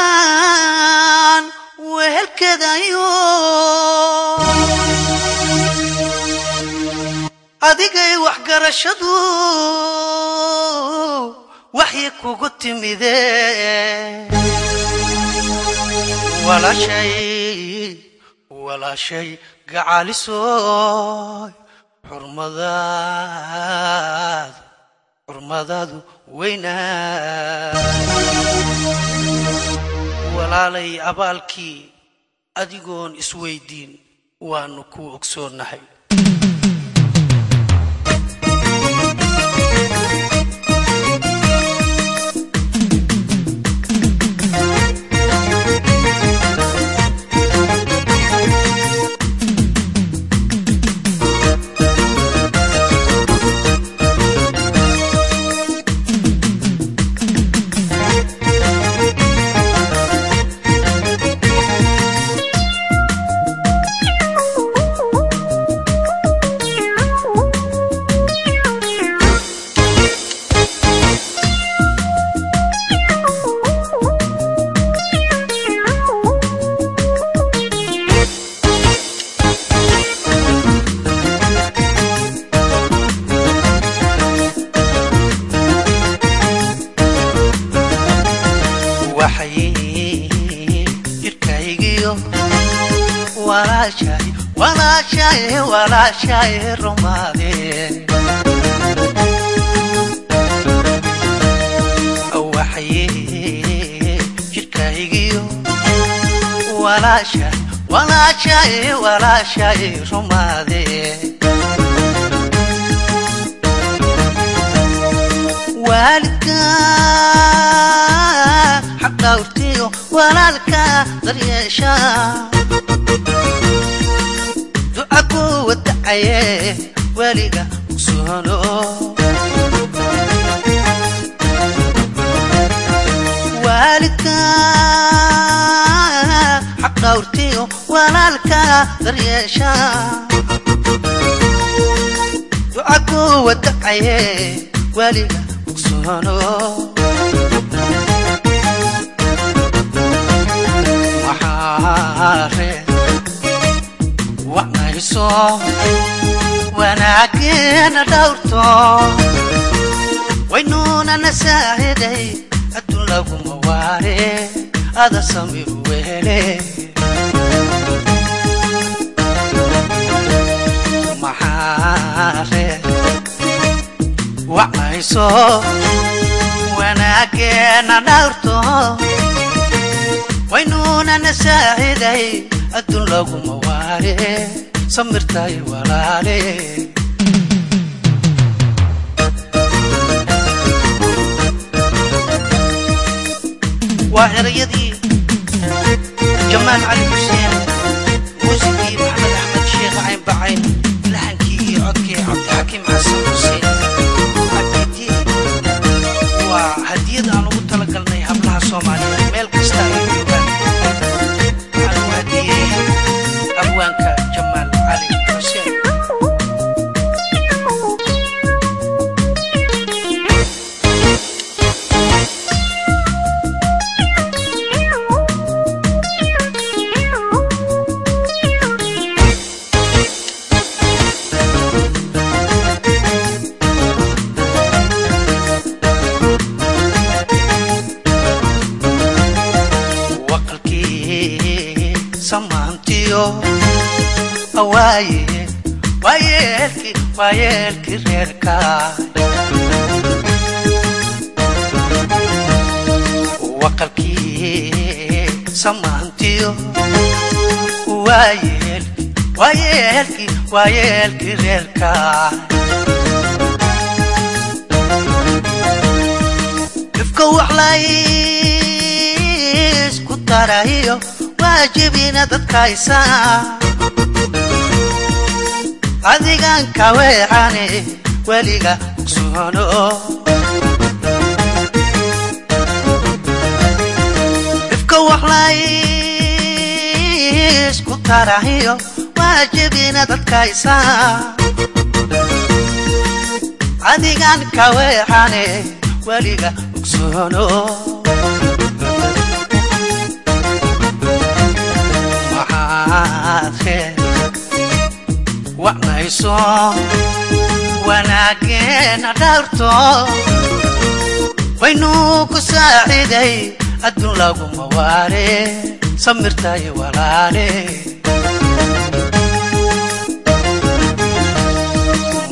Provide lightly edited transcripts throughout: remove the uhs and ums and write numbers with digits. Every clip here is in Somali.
waan wehelkeedayo adigay wax garashadu waxay kugu timidee walaashii gacaliso xurmadaadu weynaa walaalay abaalkii adigoon isweydiin waanu ku ogsoonahay walaashii rumaade waxay jirkaygiyo walaashii rumaade waalidka xaqawtiyo walaalka daryeesha ودعيه وليغا سونو والدكا حق دورتيو ولالكا دريشا دعاكو ودعيه وليغا سونو محاري وعنايسو وناكينا دورتو وينونا نساعدي أدلقو مواري هذا سمير ويلي محاري وعنايسو وناكينا دورتو وينونا نساعدي أدلقو مواري سمرتاي ولالي وإريدي جمال علي حسين موسيقي محمد أحمد شيخ عين بعين لحنكي عدكي عبدحكين حسن حسين عديدي وهديد أنا قلت لك لنا هبلها صومالية ميل كستاني أبوانك جمال علي حسين وقلكي سمانتيو ويلكي ريركا وقلكي سمانتيو ويلكي ريركا كيفكو وحلايس كتارايو واجبينا دادكايسا adigan kaweecane weliga ogsoono ifka waxlays ku tarahiyo waajibina dadkaysa adigan kaweecane weliga ogsono waxaad kheer wacnayso wanaageena dhaarto waynu ku saaciday adduun laguma waare samirtay walaale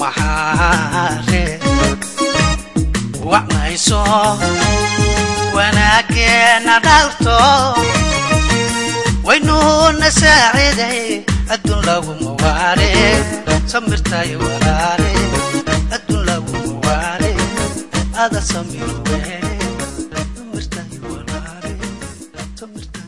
maxaare wacnayso wanaageena dhaarto waynu nasaaciday adduun laguma waare samirtay walaale adduun laguma waare ada samir weyn samirtay walaale samirtay